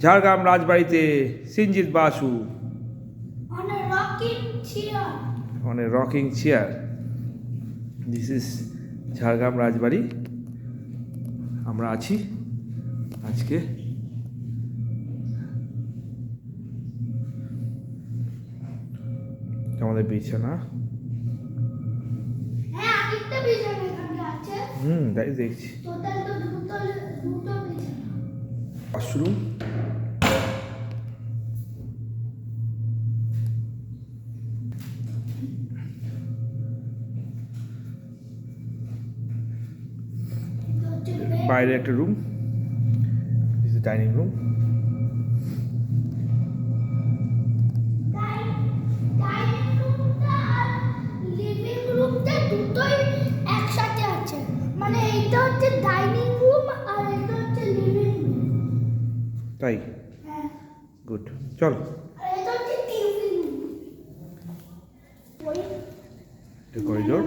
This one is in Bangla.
ঝাড়গ্রাম রাজবাড়িতে সিঞ্জিত Basu on a rocking chair. This is Jhargram রাজবাড়ি। আমরা আছি আজকে। আমাদের বিছানা তাই দেখছি। ওয়াশরুম, বাইরে একটা room, this is dining room. একসাথে আছে, মানে এইটা হচ্ছে ডাইনিং রুম আর এটা হচ্ছে লিভিং রুম। তাই? হ্যাঁ। গুড, চল। এটা হচ্ছে টিভি রুম। করিডোর।